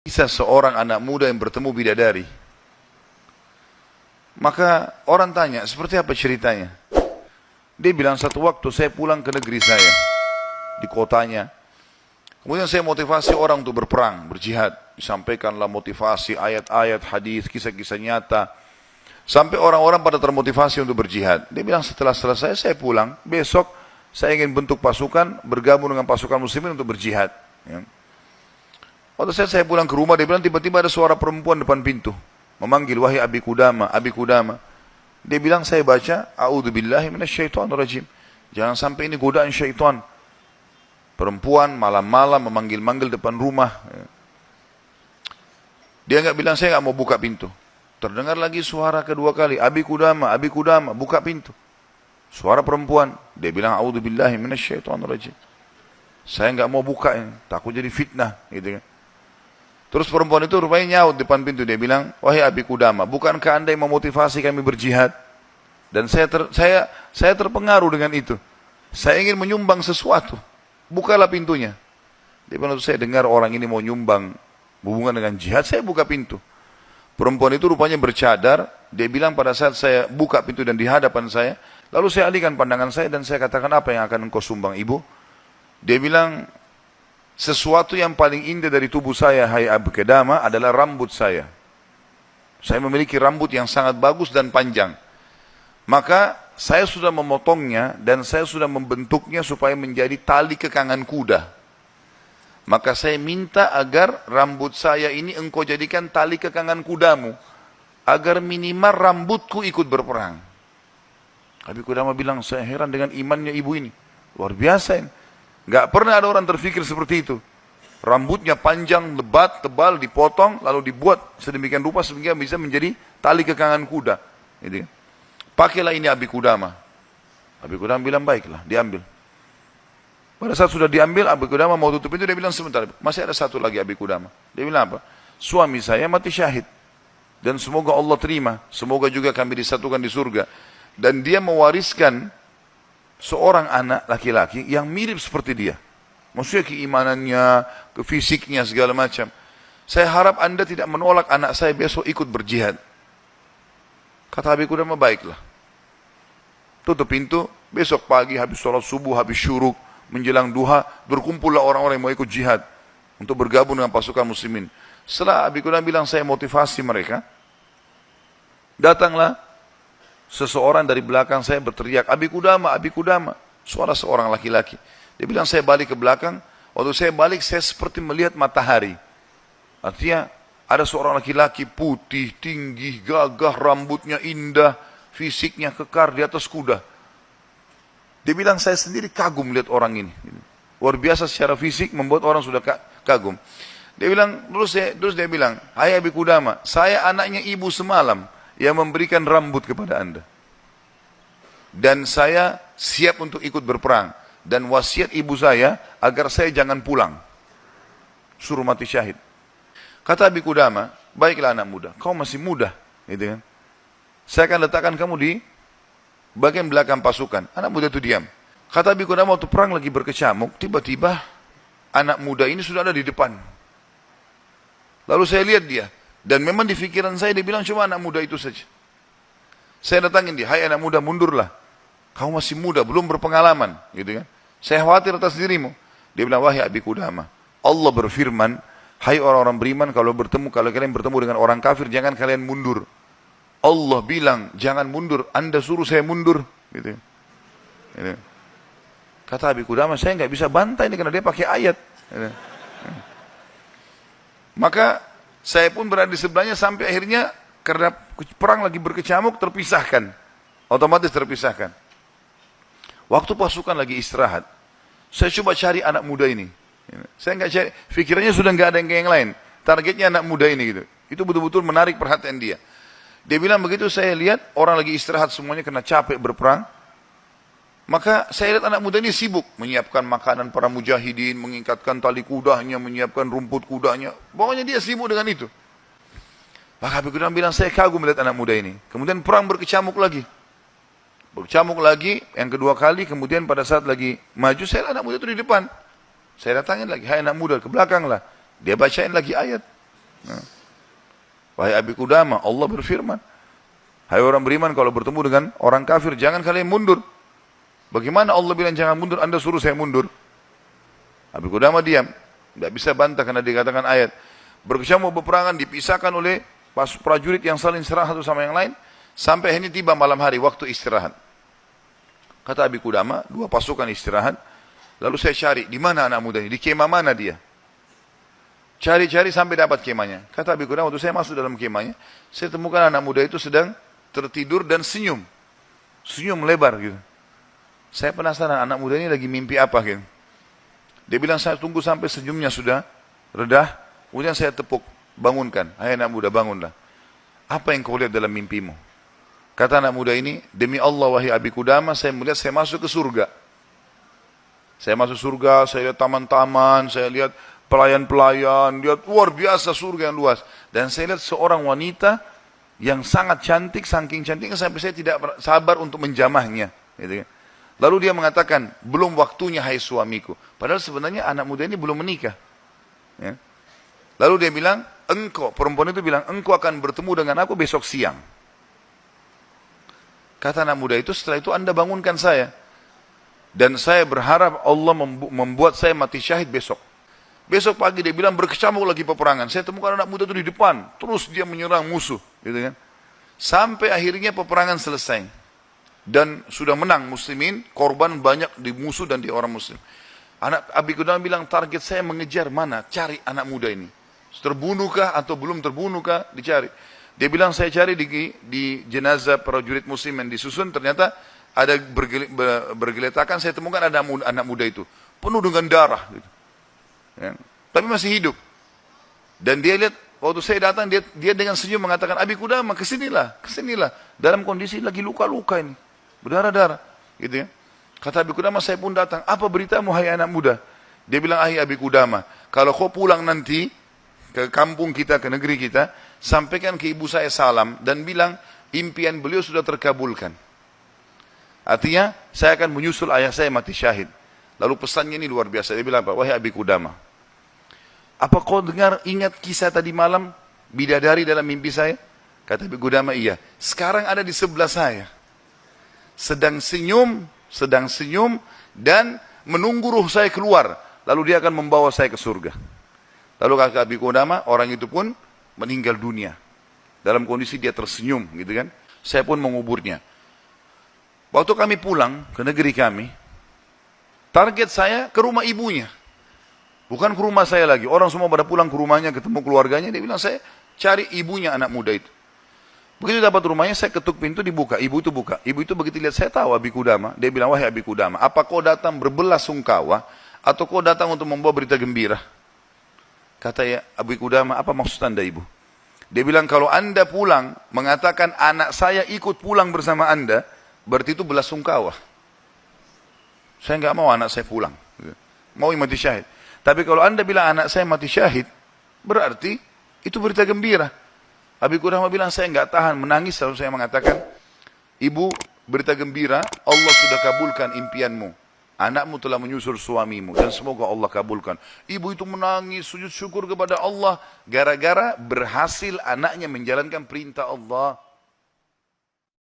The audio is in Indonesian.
Kisah seorang anak muda yang bertemu bidadari. Maka orang tanya, seperti apa ceritanya? Dia bilang, satu waktu saya pulang ke negeri saya, di kotanya. Kemudian saya motivasi orang untuk berperang, berjihad. Disampaikanlah motivasi, ayat-ayat, hadis, kisah-kisah nyata. Sampai orang-orang pada termotivasi untuk berjihad. Dia bilang, setelah selesai saya pulang, besok saya ingin bentuk pasukan, bergabung dengan pasukan muslimin untuk berjihad. Ya. Waktu saya pulang ke rumah, dia bilang tiba-tiba ada suara perempuan depan pintu. Memanggil, wahai Abi Qudama, Abi Qudama. Dia bilang, saya baca, A'udzubillahi minasyaitonirrajim. Jangan sampai ini godaan syaitan. Perempuan malam-malam memanggil-manggil depan rumah. Dia enggak bilang, saya enggak mau buka pintu. Terdengar lagi suara kedua kali, Abi Qudama, buka pintu. Suara perempuan. Dia bilang, A'udzubillahi minasyaitonirrajim. Saya enggak mau buka ini, takut jadi fitnah, gitu kan. Terus perempuan itu rupanya nyaut depan pintu. Dia bilang, wahai Abi Qudama, bukankah anda yang memotivasi kami berjihad? Dan saya terpengaruh dengan itu. Saya ingin menyumbang sesuatu. Bukalah pintunya. Dia bilang, saya dengar orang ini mau nyumbang hubungan dengan jihad, saya buka pintu. Perempuan itu rupanya bercadar. Dia bilang pada saat saya buka pintu dan di hadapan saya, lalu saya alihkan pandangan saya dan saya katakan, apa yang akan engkau sumbang ibu? Dia bilang, sesuatu yang paling indah dari tubuh saya, hai Abi Qudama, adalah rambut saya. Saya memiliki rambut yang sangat bagus dan panjang. Maka saya sudah memotongnya dan saya sudah membentuknya supaya menjadi tali kekangan kuda. Maka saya minta agar rambut saya ini engkau jadikan tali kekangan kudamu, agar minimal rambutku ikut berperang. Abi Qudama bilang, saya heran dengan imannya ibu ini. Luar biasa ini. Gak pernah ada orang terfikir seperti itu. Rambutnya panjang, lebat, tebal, dipotong, lalu dibuat sedemikian rupa sehingga bisa menjadi tali kekangan kuda. Gitu. Pakailah ini Abi Qudama. Abi Qudama bilang, baiklah, diambil. Pada saat sudah diambil, Abi Qudama mau tutup pintu, dia bilang, sebentar, masih ada satu lagi Abi Qudama. Dia bilang apa? Suami saya mati syahid. Dan semoga Allah terima. Semoga juga kami disatukan di surga. Dan dia mewariskan seorang anak laki-laki yang mirip seperti dia. Maksudnya keimanannya, fisiknya, segala macam. Saya harap anda tidak menolak anak saya besok ikut berjihad. Kata Abi Qudama, baiklah. Tutup pintu, besok pagi habis sholat subuh, habis syuruk, menjelang duha, berkumpullah orang-orang yang mau ikut jihad untuk bergabung dengan pasukan muslimin. Setelah Abi Qudama bilang, saya motivasi mereka, datanglah seseorang dari belakang saya berteriak, Abi Qudama, suara seorang laki-laki. Dia bilang, saya balik ke belakang. Waktu saya balik, saya seperti melihat matahari. Artinya, ada seorang laki-laki putih, tinggi, gagah, rambutnya indah, fisiknya kekar di atas kuda. Dia bilang, saya sendiri kagum melihat orang ini. Luar biasa secara fisik, membuat orang sudah kagum. Dia bilang, terus dia bilang, hai Abi Qudama, saya anaknya ibu semalam yang memberikan rambut kepada anda. Dan saya siap untuk ikut berperang. Dan wasiat ibu saya agar saya jangan pulang. Suruh mati syahid. Kata Abi Qudama, baiklah anak muda, kau masih muda. Gitu kan? Saya akan letakkan kamu di bagian belakang pasukan. Anak muda itu diam. Kata Abi Qudama, waktu perang lagi berkecamuk, tiba-tiba anak muda ini sudah ada di depan. Lalu saya lihat dia. Dan memang di pikiran saya dia bilang, cuma anak muda itu saja. Saya datangin dia, hai anak muda, mundurlah. Kamu masih muda, belum berpengalaman. Gitu kan? Saya khawatir atas dirimu. Dia bilang, wahai Abi Qudama, Allah berfirman, hai orang-orang beriman, kalau kalian bertemu dengan orang kafir, jangan kalian mundur. Allah bilang, jangan mundur, anda suruh saya mundur. Gitu. Gitu. Kata Abi Qudama, saya nggak bisa bantai ini karena dia pakai ayat. Gitu. Maka saya pun berada di sebelahnya sampai akhirnya karena perang lagi berkecamuk terpisahkan. Otomatis terpisahkan. Waktu pasukan lagi istirahat, saya coba cari anak muda ini. Saya nggak cari, pikirannya sudah nggak ada yang lain. Targetnya anak muda ini gitu. Itu betul-betul menarik perhatian dia. Dia bilang begitu saya lihat orang lagi istirahat semuanya karena capek berperang. Maka saya lihat anak muda ini sibuk menyiapkan makanan para mujahidin, mengikatkan tali kudanya, menyiapkan rumput kudanya. Pokoknya dia sibuk dengan itu. Maka Abi Qudama bilang, saya kagum melihat anak muda ini. Kemudian perang berkecamuk lagi. Berkecamuk lagi, yang kedua kali, kemudian pada saat lagi maju, saya lihat anak muda itu di depan. Saya datangin lagi, hai anak muda, ke belakang lah. Dia bacain lagi ayat. Wahai Abi Qudamah, Allah berfirman, hai orang beriman, kalau bertemu dengan orang kafir, jangan kalian mundur. Bagaimana Allah bilang jangan mundur, Anda suruh saya mundur? Abi Qudamah diam, tidak bisa bantah karena dikatakan ayat. Berkecamuk peperangan dipisahkan oleh prajurit yang saling serang satu sama yang lain, sampai ini tiba malam hari, waktu istirahat. Kata Abi Qudamah, dua pasukan istirahat, lalu saya cari, di mana anak muda ini, di kemah mana dia? Cari-cari sampai dapat kemahnya. Kata Abi Qudamah, waktu saya masuk dalam kemahnya, saya temukan anak muda itu sedang tertidur dan senyum. Senyum lebar gitu. Saya penasaran, anak muda ini lagi mimpi apa gitu. Dia bilang, saya tunggu sampai senyumnya sudah redah, kemudian saya tepuk, bangunkan. Hai anak muda, bangunlah. Apa yang kau lihat dalam mimpimu? Kata anak muda ini, demi Allah wahai Abi Qudamah, saya melihat saya masuk ke surga. Saya masuk surga, saya lihat taman-taman, saya lihat pelayan-pelayan, lihat luar biasa surga yang luas. Dan saya lihat seorang wanita yang sangat cantik, saking cantiknya sampai saya tidak sabar untuk menjamahnya. Gitu kan. Lalu dia mengatakan, belum waktunya hai suamiku. Padahal sebenarnya anak muda ini belum menikah. Ya. Lalu dia bilang, engkau, perempuan itu bilang, engkau akan bertemu dengan aku besok siang. Kata anak muda itu, setelah itu Anda bangunkan saya. Dan saya berharap Allah membuat saya mati syahid besok. Besok pagi dia bilang berkecamuk lagi peperangan. Saya temukan anak muda itu di depan. Terus dia menyerang musuh. Gitu kan. Sampai akhirnya peperangan selesai. Dan sudah menang muslimin. Korban banyak di musuh dan di orang muslim. Anak Abi Qudamah bilang target saya mengejar mana? Cari anak muda ini. Terbunuhkah atau belum terbunuhkah? Dicari. Dia bilang saya cari di jenazah prajurit muslim yang disusun. Ternyata ada bergeletakan. Saya temukan ada anak muda itu. Penuh dengan darah. Gitu. Ya. Tapi masih hidup. Dan dia lihat, waktu saya datang, dia dengan senyum mengatakan, Abi Qudamah, kesinilah. Dalam kondisi lagi luka-luka ini. Berdarah-darah. Gitu ya. Kata Abi Qudamah, saya pun datang. Apa beritamu, hai anak muda? Dia bilang, hai Abi Qudamah, kalau kau pulang nanti ke kampung kita, ke negeri kita, sampaikan ke ibu saya salam dan bilang, impian beliau sudah terkabulkan. Artinya, saya akan menyusul ayah saya mati syahid. Lalu pesannya ini luar biasa. Dia bilang apa? Wahai Abi Qudamah, apa kau ingat kisah tadi malam, bidadari dalam mimpi saya? Kata Abi Qudamah, iya. Sekarang ada di sebelah saya. Sedang senyum dan menunggu ruh saya keluar. Lalu dia akan membawa saya ke surga. Lalu kata Abi Qudamah, orang itu pun meninggal dunia. Dalam kondisi dia tersenyum, gitu kan. Saya pun menguburnya. Waktu kami pulang ke negeri kami, target saya ke rumah ibunya. Bukan ke rumah saya lagi. Orang semua pada pulang ke rumahnya, ketemu keluarganya. Dia bilang, saya cari ibunya anak muda itu. Begitu dapat rumahnya, saya ketuk pintu, dibuka. Ibu itu buka. Ibu itu begitu lihat, saya tahu Abi Qudamah. Dia bilang, wahai Abi Qudamah, apa kau datang berbelasungkawa, atau kau datang untuk membawa berita gembira? Kata ya, Abi Qudamah, apa maksud anda ibu? Dia bilang, kalau anda pulang, mengatakan anak saya ikut pulang bersama anda, berarti itu belasungkawa. Saya nggak mau anak saya pulang. Mau mati syahid. Tapi kalau anda bilang anak saya mati syahid, berarti itu berita gembira. Abi Qudamah bilang, saya nggak tahan menangis. Lalu saya mengatakan, ibu, berita gembira, Allah sudah kabulkan impianmu. Anakmu telah menyusul suamimu dan semoga Allah kabulkan. Ibu itu menangis, sujud syukur kepada Allah. Gara-gara berhasil anaknya menjalankan perintah Allah.